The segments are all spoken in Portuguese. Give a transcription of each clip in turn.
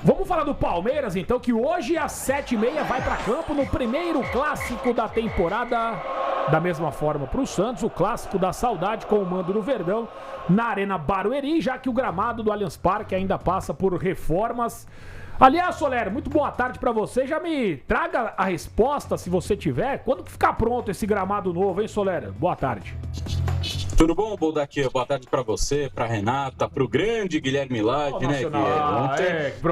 Vamos falar do Palmeiras, então, que hoje às 7h30 vai para campo no primeiro clássico da temporada. Da mesma forma para o Santos, o clássico da saudade com o mando do Verdão na Arena Barueri, já que o gramado do Allianz Parque ainda passa por reformas. Aliás, Soler, muito boa tarde para você. Já me traga a resposta, se você tiver. Quando que ficar pronto esse gramado novo, hein, Soler? Boa tarde. Tudo bom, Boldaquia? Boa tarde para você, para Renata, para o grande Guilherme Lage, né?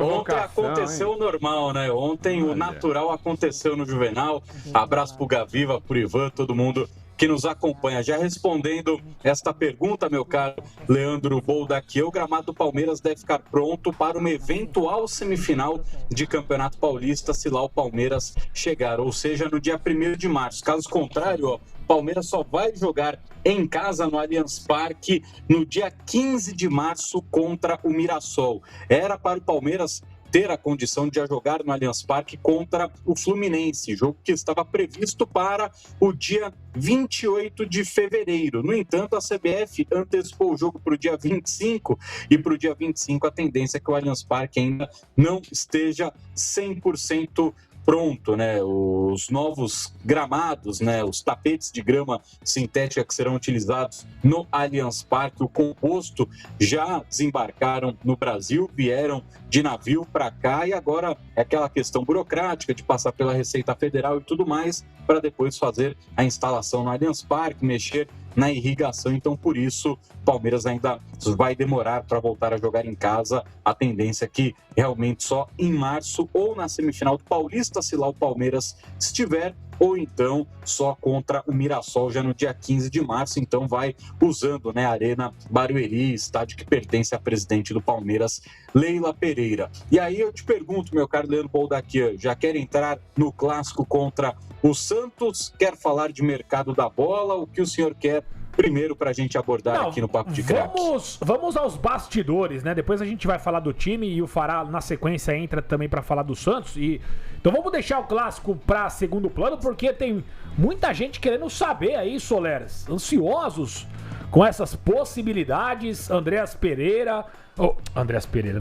Ontem aconteceu o normal, né? Ontem o natural aconteceu no Juvenal. Abraço pro Gaviva, pro Ivan, todo mundo que nos acompanha. Já respondendo esta pergunta, meu caro Leandro Boldaquia, o gramado do Palmeiras deve ficar pronto para uma eventual semifinal de Campeonato Paulista, se lá o Palmeiras chegar, ou seja, no dia 1º de março. Caso contrário, o Palmeiras só vai jogar em casa no Allianz Parque no dia 15 de março contra o Mirassol. Era para o Palmeiras ter a condição de jogar no Allianz Parque contra o Fluminense, jogo que estava previsto para o dia 28 de fevereiro. No entanto, a CBF antecipou o jogo para o dia 25 e para o dia 25 a tendência é que o Allianz Parque ainda não esteja 100% pronto, né? Os novos gramados, né? Os tapetes de grama sintética que serão utilizados no Allianz Parque, o composto, já desembarcaram no Brasil, vieram de navio para cá e agora é aquela questão burocrática de passar pela Receita Federal e tudo mais para depois fazer a instalação no Allianz Parque, mexer na irrigação. Então, por isso, o Palmeiras ainda vai demorar para voltar a jogar em casa. A tendência é que realmente só em março ou na semifinal do Paulista, se lá o Palmeiras estiver, ou então só contra o Mirassol já no dia 15 de março. Então vai usando, né, a Arena Barueri, estádio que pertence à presidente do Palmeiras, Leila Pereira. E aí eu te pergunto, meu caro Leandro Boldaquia, já quer entrar no clássico contra o Santos? Quer falar de mercado da bola? O que o senhor quer primeiro para a gente abordar aqui no Papo de Craque? Vamos aos bastidores, né? Depois a gente vai falar do time e o Fará, na sequência, entra também para falar do Santos. Então vamos deixar o clássico para segundo plano, porque tem muita gente querendo saber aí, Soleres, ansiosos com essas possibilidades. Andreas Pereira,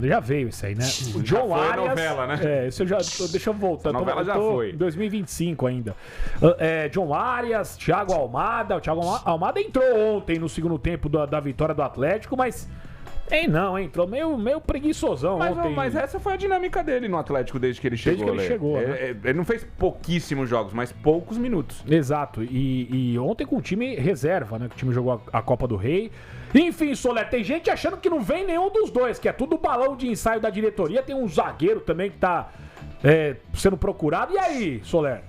já veio isso aí, né? O John Arias. Novela, né? Isso eu já. Deixa eu voltar. Novela já foi. Em 2025 ainda. John Arias, Thiago Almada. O Thiago Almada entrou ontem no segundo tempo da vitória do Atlético, mas. Entrou meio preguiçosão ontem. Mas essa foi a dinâmica dele no Atlético desde que ele chegou. Desde que ele chegou, né? Ele não fez pouquíssimos jogos, mas poucos minutos. Exato. E ontem com o time reserva, né? Que o time jogou a Copa do Rei. Enfim, Soler, tem gente achando que não vem nenhum dos dois, que é tudo balão de ensaio da diretoria. Tem um zagueiro também que tá sendo procurado. E aí, Soler?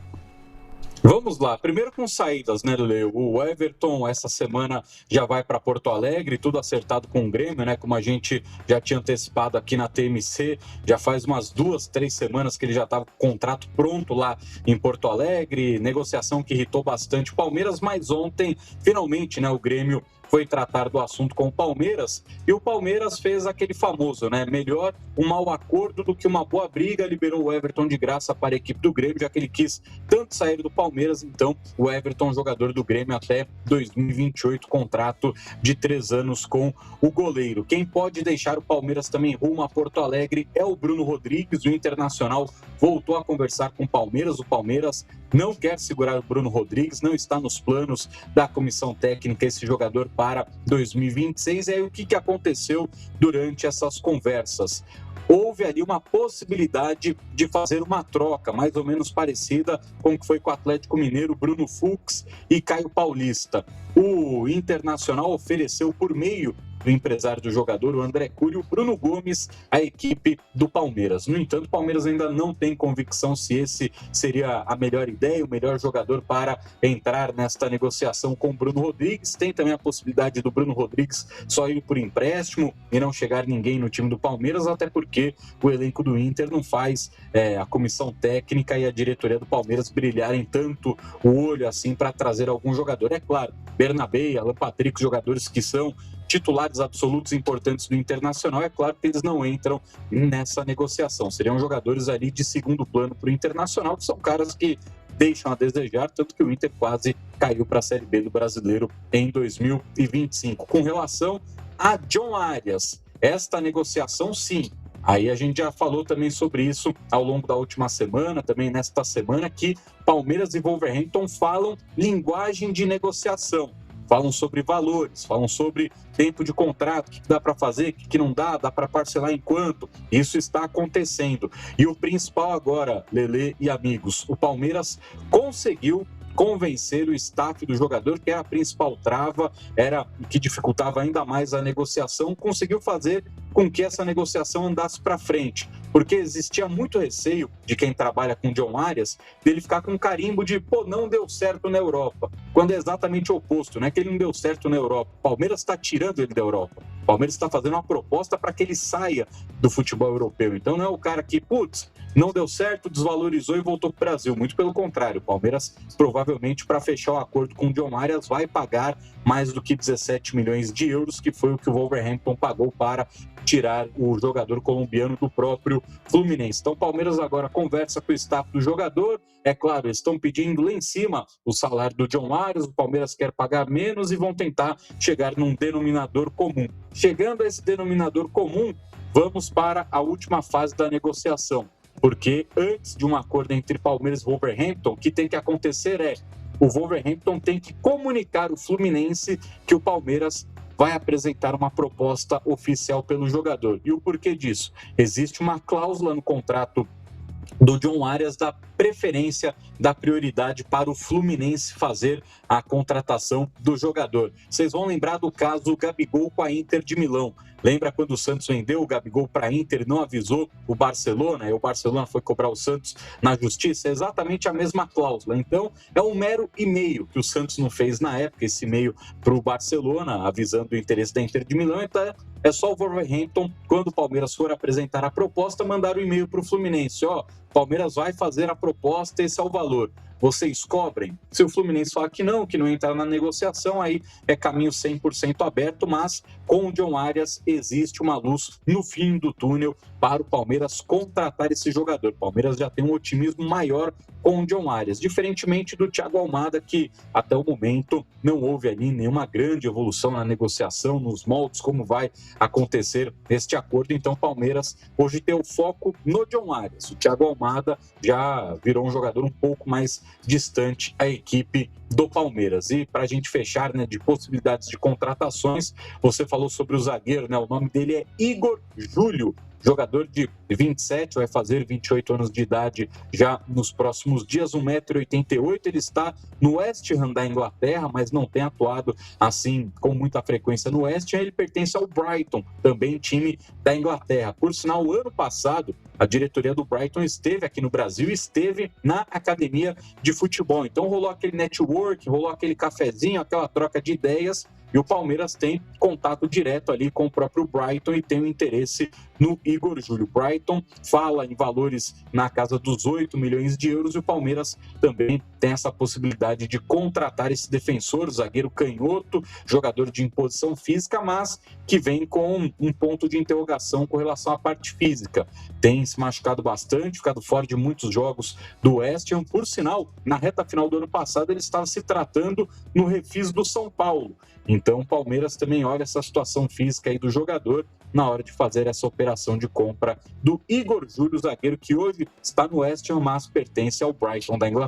Vamos lá, primeiro com saídas, né, Leo? O Everton essa semana já vai para Porto Alegre, tudo acertado com o Grêmio, né? Como a gente já tinha antecipado aqui na TMC, já faz umas 2-3 semanas que ele já estava com o contrato pronto lá em Porto Alegre, negociação que irritou bastante o Palmeiras, mas ontem, finalmente, né, o Grêmio foi tratar do assunto com o Palmeiras e o Palmeiras fez aquele famoso, né? Melhor um mau acordo do que uma boa briga, liberou o Everton de graça para a equipe do Grêmio, já que ele quis tanto sair do Palmeiras. Então, o Everton, jogador do Grêmio até 2028, contrato de 3 anos com o goleiro. Quem pode deixar o Palmeiras também rumo a Porto Alegre é o Bruno Rodrigues. O Internacional voltou a conversar com o Palmeiras não quer segurar o Bruno Rodrigues, não está nos planos da comissão técnica esse jogador para 2026. E aí o que aconteceu durante essas conversas? Houve ali uma possibilidade de fazer uma troca, mais ou menos parecida com o que foi com o Atlético Mineiro, Bruno Fux e Caio Paulista. O Internacional ofereceu por meio do empresário do jogador, o André Cury, o Bruno Gomes, a equipe do Palmeiras. No entanto, o Palmeiras ainda não tem convicção se esse seria a melhor ideia, o melhor jogador para entrar nesta negociação com o Bruno Rodrigues. Tem também a possibilidade do Bruno Rodrigues só ir por empréstimo e não chegar ninguém no time do Palmeiras, até porque o elenco do Inter não faz a comissão técnica e a diretoria do Palmeiras brilharem tanto o olho assim para trazer algum jogador. É claro, Bernabé, Alan Patrick, jogadores que são titulares absolutos importantes do Internacional, é claro que eles não entram nessa negociação. Seriam jogadores ali de segundo plano para o Internacional, que são caras que deixam a desejar, tanto que o Inter quase caiu para a Série B do Brasileiro em 2025. Com relação a John Arias, esta negociação, sim, Aí a gente já falou também sobre isso ao longo da última semana, também nesta semana, que Palmeiras e Wolverhampton falam linguagem de negociação. Falam sobre valores, falam sobre tempo de contrato, o que dá para fazer, o que não dá para parcelar em quanto. Isso está acontecendo. E o principal agora, Lelê e amigos, o Palmeiras conseguiu convencer o staff do jogador, que era a principal trava, era o que dificultava ainda mais a negociação, conseguiu fazer com que essa negociação andasse para frente, porque existia muito receio de quem trabalha com John Arias, dele ficar com um carimbo de, não deu certo na Europa, quando é exatamente o oposto, não é que ele não deu certo na Europa, o Palmeiras está tirando ele da Europa, o Palmeiras está fazendo uma proposta para que ele saia do futebol europeu, então não é o cara que, não deu certo, desvalorizou e voltou para o Brasil, muito pelo contrário, o Palmeiras provavelmente para fechar o acordo com o John Arias vai pagar mais do que 17 milhões de euros, que foi o que o Wolverhampton pagou para tirar o jogador colombiano do próprio Fluminense. Então o Palmeiras agora conversa com o staff do jogador, é claro, eles estão pedindo lá em cima o salário do John Arias, o Palmeiras quer pagar menos e vão tentar chegar num denominador comum. Chegando a esse denominador comum, vamos para a última fase da negociação, porque antes de um acordo entre Palmeiras e Wolverhampton, o que tem que acontecer é o Wolverhampton tem que comunicar o Fluminense que o Palmeiras vai apresentar uma proposta oficial pelo jogador. E o porquê disso? Existe uma cláusula no contrato do John Arias da preferência, da prioridade para o Fluminense fazer a contratação do jogador. Vocês vão lembrar do caso Gabigol com a Inter de Milão. Lembra quando o Santos vendeu o Gabigol para a Inter e não avisou o Barcelona? E o Barcelona foi cobrar o Santos na justiça? É exatamente a mesma cláusula. Então, é um mero e-mail que o Santos não fez na época, esse e-mail para o Barcelona, avisando o interesse da Inter de Milão. Então, é só o Wolverhampton, quando o Palmeiras for apresentar a proposta, mandar o e-mail para o Fluminense. Palmeiras vai fazer a proposta, esse é o valor. Vocês cobrem? Se o Fluminense falar que não entrar na negociação, aí é caminho 100% aberto, mas com o John Arias existe uma luz no fim do túnel para o Palmeiras contratar esse jogador. O Palmeiras já tem um otimismo maior com o John Arias, diferentemente do Thiago Almada, que até o momento não houve ali nenhuma grande evolução na negociação, nos moldes, como vai acontecer este acordo. Então o Palmeiras hoje tem o foco no John Arias. O Thiago Almada já virou um jogador um pouco mais distante à equipe do Palmeiras. E para a gente fechar, de possibilidades de contratações, você falou sobre o zagueiro, o nome dele é Igor Júlio, jogador de 27, vai fazer 28 anos de idade já nos próximos dias, 1,88 m, ele está no West Ham da Inglaterra, mas não tem atuado assim com muita frequência no West Ham, ele pertence ao Brighton, também time da Inglaterra. Por sinal, o ano passado, a diretoria do Brighton esteve aqui no Brasil, esteve na academia de futebol, então rolou aquele network, rolou aquele cafezinho, aquela troca de ideias, e o Palmeiras tem contato direto ali com o próprio Brighton e tem um interesse no Igor Júlio. Brighton fala em valores na casa dos 8 milhões de euros e o Palmeiras também tem essa possibilidade de contratar esse defensor, zagueiro canhoto, jogador de imposição física, mas que vem com um ponto de interrogação com relação à parte física. Tem se machucado bastante, ficado fora de muitos jogos do West Ham. Por sinal, na reta final do ano passado ele estava se tratando no Refis do São Paulo. Então o Palmeiras também olha essa situação física aí do jogador na hora de fazer essa operação de compra do Igor Júlio, zagueiro que hoje está no West Ham, mas pertence ao Brighton da Inglaterra.